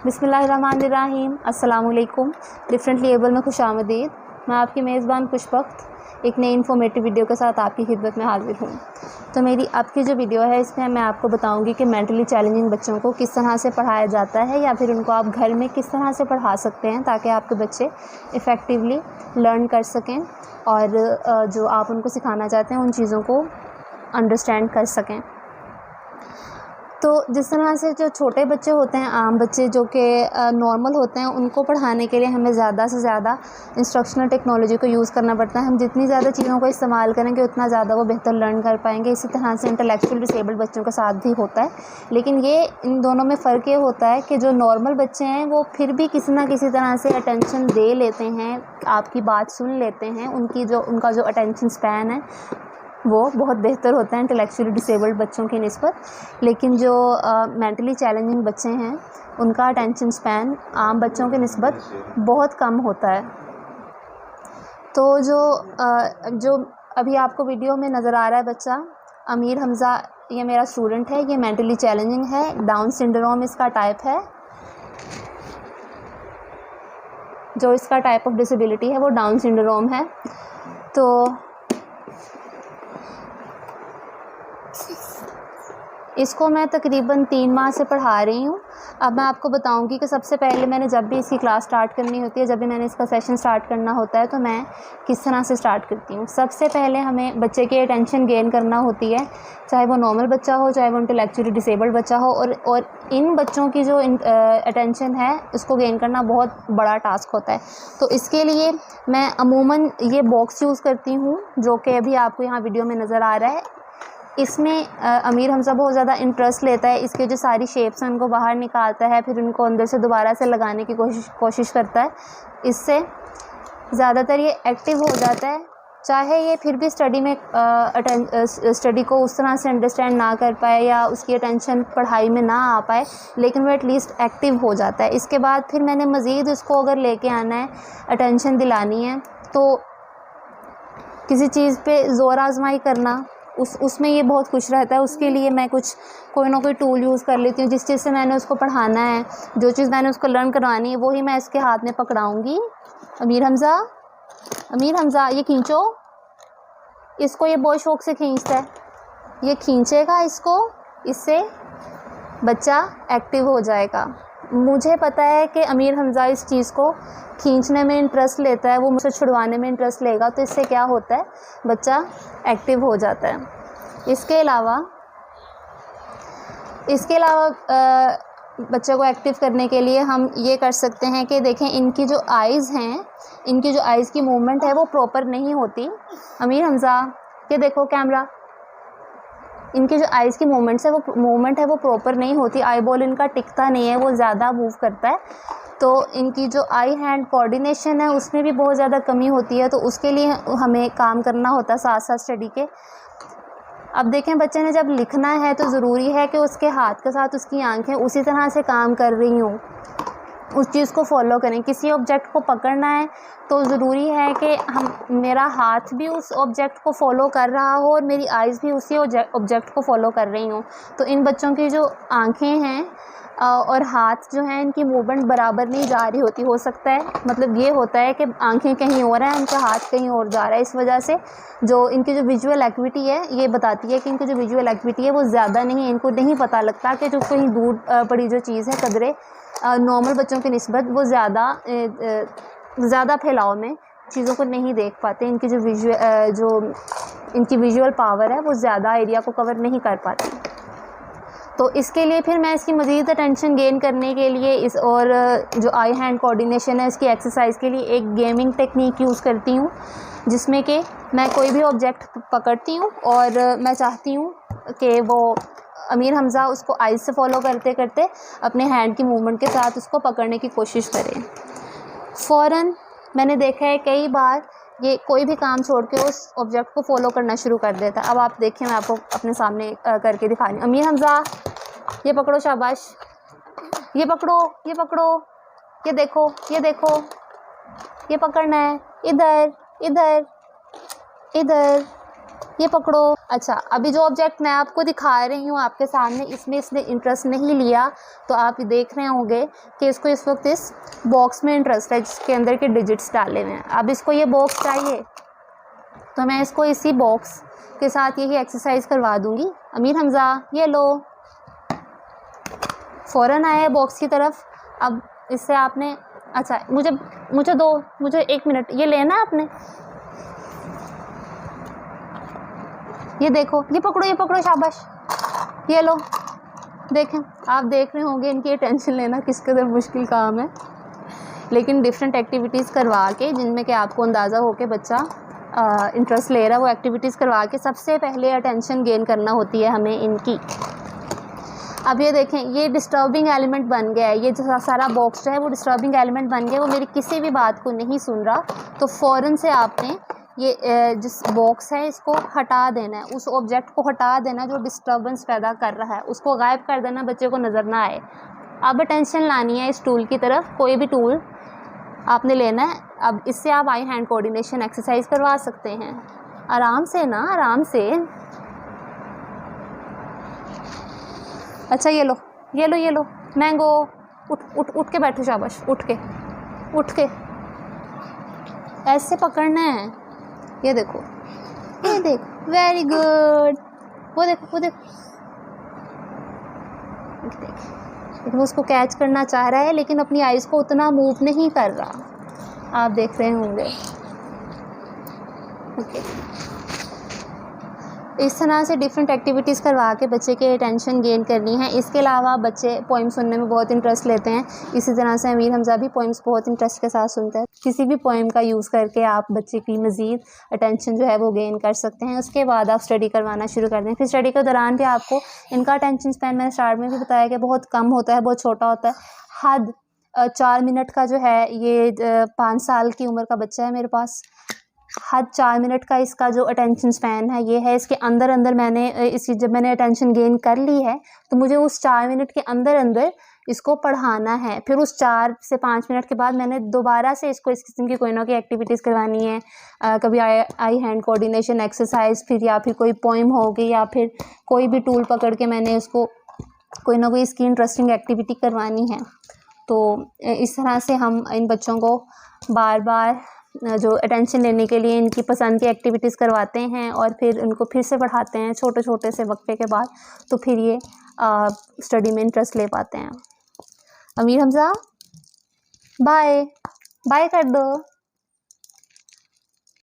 बिस्मिल्लाहिर्रहमानिर्रहीम। अस्सलामुअलैकुम। Differently able में खुशामदीद। मैं आपकी मेज़बान खुशबख्त एक नई इन्फॉर्मेटिव वीडियो के साथ आपकी खिदमत में हाजिर हूँ। तो मेरी अब की जो वीडियो है इसमें मैं आपको बताऊँगी कि मेंटली चैलेंजिंग बच्चों को किस तरह से पढ़ाया जाता है या फिर उनको आप घर में किस तरह से पढ़ा सकते हैं ताकि आपके बच्चे इफ़ेक्टिवली लर्न कर सकें और जो आप उनको सिखाना चाहते हैं उन चीज़ों को अंडरस्टैंड कर सकें। तो जिस तरह से जो छोटे बच्चे होते हैं, आम बच्चे जो कि नॉर्मल होते हैं, उनको पढ़ाने के लिए हमें ज़्यादा से ज़्यादा इंस्ट्रक्शनल टेक्नोलॉजी को यूज़ करना पड़ता है। हम जितनी ज़्यादा चीज़ों को इस्तेमाल करेंगे उतना ज़्यादा वो बेहतर लर्न कर पाएंगे। इसी तरह से इंटेलेक्चुअल डिसेबल्ड बच्चों के साथ भी होता है, लेकिन ये इन दोनों में फ़र्क ये होता है कि जो नॉर्मल बच्चे हैं वो फिर भी किसी ना किसी तरह से अटेंशन दे लेते हैं, आपकी बात सुन लेते हैं। उनका जो अटेंशन स्पैन है वो बहुत बेहतर होता है इंटेलेक्चुअली डिसेबल्ड बच्चों की निस्बत। लेकिन जो मेंटली चैलेंजिंग बच्चे हैं उनका अटेंशन स्पैन आम बच्चों की निस्बत बहुत कम होता है। तो जो अभी आपको वीडियो में नज़र आ रहा है बच्चा अमीर हमज़ा, ये मेरा स्टूडेंट है। ये मेंटली चैलेंजिंग है, डाउन सिंड्रोम इसका टाइप है। जो इसका टाइप ऑफ डिसेबिलिटी है वो डाउन सिंड्रोम है। तो इसको मैं तकरीबन 3 माह से पढ़ा रही हूँ। अब मैं आपको बताऊँगी कि सबसे पहले मैंने जब भी इसकी क्लास स्टार्ट करनी होती है, जब भी मैंने इसका सेशन स्टार्ट करना होता है, तो मैं किस तरह से स्टार्ट करती हूँ। सबसे पहले हमें बच्चे की अटेंशन गेन करना होती है, चाहे वो नॉर्मल बच्चा हो, चाहे वो इंटेलेक्चुअली डिसेबल्ड बच्चा हो। और इन बच्चों की जो अटेंशन है उसको गेन करना बहुत बड़ा टास्क होता है। तो इसके लिए मैं अमूमन ये बॉक्स यूज़ करती हूँ जो कि अभी आपको यहाँ वीडियो में नज़र आ रहा है। इसमें अमीर हमज़ा बहुत ज़्यादा इंटरेस्ट लेता है। इसके जो सारी शेप्स हैं उनको बाहर निकालता है, फिर उनको अंदर से दोबारा से लगाने की कोशिश करता है। इससे ज़्यादातर ये एक्टिव हो जाता है। चाहे ये फिर भी स्टडी में स्टडी को उस तरह से अंडरस्टैंड ना कर पाए या उसकी अटेंशन पढ़ाई में ना आ पाए, लेकिन वो एटलीस्ट एक्टिव हो जाता है। इसके बाद फिर मैंने मज़ीद उसको अगर लेके आना है, अटेंशन दिलानी है, तो किसी चीज़ पे ज़ोर आजमाई करना, उसमें ये बहुत खुश रहता है। उसके लिए मैं कोई ना कोई टूल यूज़ कर लेती हूँ। जिस चीज़ से मैंने उसको पढ़ाना है, जो चीज़ मैंने उसको लर्न करवानी है, वही मैं इसके हाथ में पकड़ाऊँगी। अमीर हमज़ा ये खींचो, इसको ये बहुत शौक़ से खींचता है, ये खींचेगा इसको, इससे बच्चा एक्टिव हो जाएगा। मुझे पता है कि अमीर हमज़ा इस चीज़ को खींचने में इंटरेस्ट लेता है, वो मुझसे छुड़वाने में इंटरेस्ट लेगा, तो इससे क्या होता है, बच्चा एक्टिव हो जाता है। इसके अलावा बच्चे को एक्टिव करने के लिए हम ये कर सकते हैं कि देखें इनकी जो आइज़ हैं, इनकी जो आइज़ की मूवमेंट है वो प्रॉपर नहीं होती। अमीर हमज़ा ये देखो कैमरा, इनकी जो आइज़ की मूवमेंट है वो प्रॉपर नहीं होती। आई बॉल इनका टिकता नहीं है, वो ज़्यादा मूव करता है। तो इनकी जो आई हैंड कोऑर्डिनेशन है उसमें भी बहुत ज़्यादा कमी होती है। तो उसके लिए हमें काम करना होता है साथ साथ स्टडी के। अब देखें बच्चे ने जब लिखना है तो ज़रूरी है कि उसके हाथ के साथ उसकी आंखें उसी तरह से काम कर रही हों, उस चीज़ को फॉलो करें। किसी ऑब्जेक्ट को पकड़ना है तो ज़रूरी है कि मेरा हाथ भी उस ऑब्जेक्ट को फॉलो कर रहा हो और मेरी आइज़ भी उसी ऑब्जेक्ट को फॉलो कर रही हों। तो इन बच्चों की जो आंखें हैं और हाथ जो हैं, इनकी मूवमेंट बराबर नहीं जा रही होती। हो सकता है मतलब ये होता है कि आंखें कहीं और हैं, उनका हाथ कहीं और जा रहा है। इस वजह से जो इनकी जो विजुअल एक्टिविटी है ये बताती है कि इनकी जो विजुअल एक्टिविटी है वो ज़्यादा नहीं है। इनको नहीं पता लगता कि जो कहीं दूर पड़ी जो चीज़ है, कदरे नॉर्मल बच्चों की निस्बत वो ज़्यादा फैलाव में चीज़ों को नहीं देख पाते। इनकी जो इनकी विजुअल पावर है वो ज़्यादा एरिया को कवर नहीं कर पाती। तो इसके लिए फिर मैं इसकी मज़ीद अटेंशन गेन करने के लिए और जो आई हैंड कोऑर्डिनेशन है इसकी एक्सरसाइज के लिए एक गेमिंग टेक्निक यूज़ करती हूँ, जिसमें कि मैं कोई भी ऑब्जेक्ट पकड़ती हूँ और मैं चाहती हूँ कि वो अमीर हमज़ा उसको आइज़ से फॉलो करते करते अपने हैंड की मूवमेंट के साथ उसको पकड़ने की कोशिश करें। फ़ौरन मैंने देखा है कई बार ये कोई भी काम छोड़ के उस ऑब्जेक्ट को फॉलो करना शुरू कर देता है। अब आप देखें, मैं आपको अपने सामने करके दिखा रही हूँ। अमीर हमज़ा ये पकड़ो, शाबाश, ये पकड़ो, ये पकड़ो, ये देखो, ये देखो, ये पकड़ना है, इधर इधर इधर, ये पकड़ो, अच्छा, अभी जो ऑब्जेक्ट मैं आपको दिखा रही हूँ आपके सामने, इसमें इसने इंटरेस्ट नहीं लिया, तो आप देख रहे होंगे कि इसको इस वक्त इस बॉक्स में इंटरेस्ट है जिसके अंदर के डिजिट्स डाले हुए हैं। अब इसको ये बॉक्स चाहिए तो मैं इसको इसी बॉक्स के साथ यही एक्सरसाइज करवा दूँगी। अमीर हमज़ा ये लो, फ़ौरन आए बॉक्स की तरफ। अब इससे आपने, अच्छा मुझे 1 मिनट, ये लेना है आपने, ये देखो, ये पकड़ो, शाबाश, ये लो। देखें, आप देख रहे होंगे इनकी टेंशन लेना किस कदर मुश्किल काम है, लेकिन डिफरेंट एक्टिविटीज़ करवा के जिनमें कि आपको अंदाज़ा हो कि बच्चा इंटरेस्ट ले रहा है, वो एक्टिविटीज़ करवा के सबसे पहले अटेंशन गेन करना होती है हमें इनकी। अब ये देखें, ये डिस्टर्बिंग एलिमेंट बन गया है, ये जो सारा बॉक्स जो है वो डिस्टर्बिंग एलिमेंट बन गया, वो मेरी किसी भी बात को नहीं सुन रहा। तो फ़ौरन से आपने ये जिस बॉक्स है इसको हटा देना है, उस ऑब्जेक्ट को हटा देना जो डिस्टर्बेंस पैदा कर रहा है, उसको गायब कर देना, बच्चे को नज़र ना आए। अब अटेंशन लानी है इस टूल की तरफ, कोई भी टूल आपने लेना है। अब इससे आप आई हैंड कोऑर्डिनेशन एक्सरसाइज करवा सकते हैं, आराम से ना, आराम से। अच्छा ये लो मैंगो, उठ के बैठो, शाबाश, उठ के ऐसे पकड़ना है। ये देखो, वेरी गुड। वो देखो वो उसको कैच करना चाह रहा है लेकिन अपनी आइज़ को उतना मूव नहीं कर रहा, आप देख रहे होंगे। ओके, इस तरह से डिफरेंट एक्टिविटीज़ करवा के बच्चे के अटेंशन गेन करनी है। इसके अलावा बच्चे पोइम सुनने में बहुत इंटरेस्ट लेते हैं, इसी तरह से अमीर हमज़ा भी पोइम्स बहुत इंटरेस्ट के साथ सुनते हैं। किसी भी पोइम का यूज़ करके आप बच्चे की मज़ीद अटेंशन जो है वो गेन कर सकते हैं। उसके बाद आप स्टडी करवाना शुरू कर दें। फिर स्टडी के दौरान भी आपको इनका अटेंशन स्पैन, मैंने स्टार्ट में भी बताया कि बहुत कम होता है, बहुत छोटा होता है। हद 4 मिनट का जो है, ये 5 साल की उम्र का बच्चा है मेरे पास, हद 4 मिनट का इसका जो अटेंशन स्पैन है ये है। इसके अंदर मैंने जब मैंने अटेंशन गेन कर ली है तो मुझे उस 4 मिनट के अंदर इसको पढ़ाना है। फिर उस 4 से 5 मिनट के बाद मैंने दोबारा से इसको इस किस्म की कोई ना कोई एक्टिविटीज़ करवानी है। कभी आई हैंड कोऑर्डिनेशन एक्सरसाइज, फिर या फिर कोई पोइम होगी, या फिर कोई भी टूल पकड़ के मैंने उसको कोई ना कोई इसकी इंटरेस्टिंग एक्टिविटी करवानी है। तो इस तरह से हम इन बच्चों को बार बार जो अटेंशन लेने के लिए इनकी पसंद की एक्टिविटीज़ करवाते हैं और फिर उनको फिर से पढ़ाते हैं छोटे से वक्फे के बाद, तो फिर ये स्टडी में इंटरेस्ट ले पाते हैं। अमीर हमज़ा बाय कर दो।